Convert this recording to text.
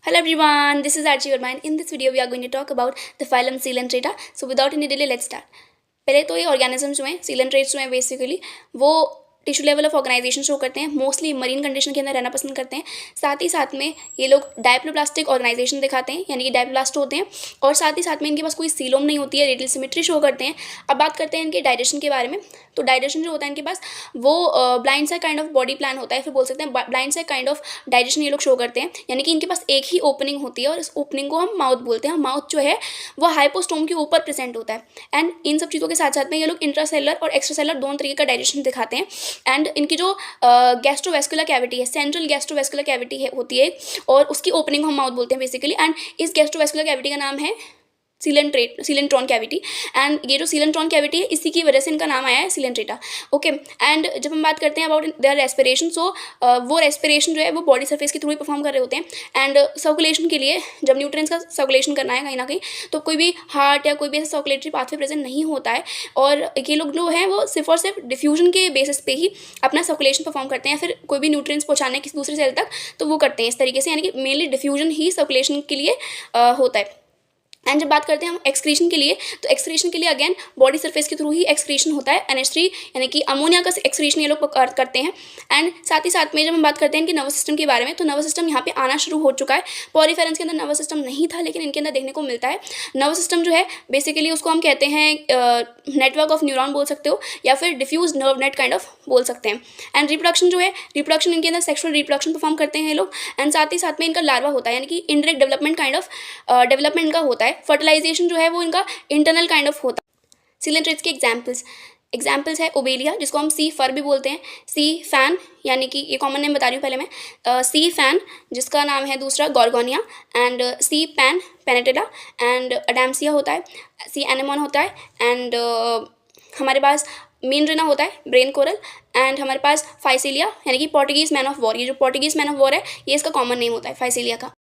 Hello everyone, this is Archie Verma and in this video we are going to talk about the phylum Coelenterata. So without any delay, let's start. पहले तो ये organism जो हैं coelenterates जो हैं basically वो tissue level of organization show करते हैं, मोस्टली मरीन कंडीशन के अंदर रहना पसंद करते हैं। साथ ही साथ में ये लोग डायप्लोप्लास्टिक ऑर्गेनाइजेशन दिखाते हैं, यानी कि डायप्लोप्लास्ट होते हैं, और साथ ही साथ में इनके पास कोई सीलोम नहीं होती है, रेडियल सिमेट्री शो करते हैं। अब बात करते हैं इनके डाइजेशन के बारे में। तो डाइजेशन जो होता है इनके पास वो blind side kind of body plan होता है, फिर बोल सकते हैं blind side kind of digestion ये लोग शो करते हैं, यानी कि इनके पास एक ही ओपनिंग होती है और इस ओपनिंग को हम माउथ बोलते हैं। माउथ जो है वो हाइपोस्टोम के ऊपर प्रेजेंट होता है। एंड इन सब चीज़ों के साथ साथ में ये लोग इंट्रासेलर और एक्स्ट्रासेलर दोनों तरीके का डाइजेशन दिखाते हैं। एंड इनकी जो गैस्ट्रोवेस्कुलर कैविटी है, सेंट्रल गैस्ट्रोवेस्कुलर कैविटी होती है और उसकी ओपनिंग हम माउथ बोलते हैं बेसिकली। एंड इस गैस्ट्रोवेस्कुलर कैविटी का नाम है सीलेंट्रॉन कैविटी। एंड ये जो सीलेंट्रॉन कैविटी है इसी की वजह से इनका नाम आया है सीलेंट्रेटा। ओके, एंड जब हम बात करते हैं अबाउट देयर रेस्पिरेशन, सो वो रेस्पिरेशन जो है वो बॉडी सरफेस के थ्रू ही परफॉर्म कर रहे होते हैं। एंड सर्कुलेशन के लिए जब न्यूट्रिएंट्स का सर्कुलेशन करना है कहीं ना कहीं, तो कोई भी हार्ट या कोई भी ऐसा सर्कुलेटरी पाथवे प्रेजेंट नहीं होता है, और ये लोग जो है वो सिर्फ और सिर्फ डिफ्यूजन के बेसिस पे ही अपना सर्कुलेशन परफॉर्म करते हैं, फिर कोई भी न्यूट्रिएंट्स पहुँचाना है किसी दूसरे सेल तक तो वो करते हैं इस तरीके से, यानी कि मेनली डिफ्यूजन ही सर्कुलेशन के लिए होता है। एंड जब बात करते हैं हम एक्सक्रीशन के लिए, तो एक्सक्रीशन के लिए अगेन बॉडी सरफेस के थ्रू ही एक्सक्रीशन होता है, NH3 यानी कि अमोनिया का एक्सक्रीशन ये लोग करते हैं। एंड साथ ही साथ में जब हम बात करते हैं इनके नर्वस सिस्टम के बारे में, तो नर्वस सिस्टम यहाँ पे आना शुरू हो चुका है। पॉरीफेरेंस के अंदर नर्वस सिस्टम नहीं था, लेकिन इनके अंदर देखने को मिलता है। नर्वस सिस्टम जो है बेसिकली उसको हम कहते हैं नेटवर्क ऑफ न्यूरॉन बोल सकते हो, या फिर diffuse nerve net kind of बोल सकते हैं। एंड रिप्रोडक्शन जो है, रिप्रोडक्शन इनके अंदर सेक्सुअल रिप्रोडक्शन परफॉर्म करते हैं ये लोग। एंड साथ ही साथ में इनका लार्वा होता है, यानी कि indirect development kind of development इनका होता है। फर्टिलाइजेशन जो है वो इनका इंटरनल काइंड ऑफ होता है। सीलेंट्रेट्स के एग्जाम्पल्स है ओबेलिया, जिसको हम सी फर भी बोलते हैं, सी फैन, यानी कि ये कॉमन नेम बता रही हूँ पहले मैं, सी फैन जिसका नाम है दूसरा Gorgonia, and sea pen Pennatula, and Adamsia होता है, सी एनेमोन होता है, एंड हमारे पास मीनरिना होता है, ब्रेन कोरल, एंड हमारे पास फाइसिलिया यानी कि पोर्टुगीज मैन ऑफ वॉर। ये जो पोर्टुगीज मैन ऑफ वॉर है ये इसका कॉमन नेम होता है फाइसिलिया का।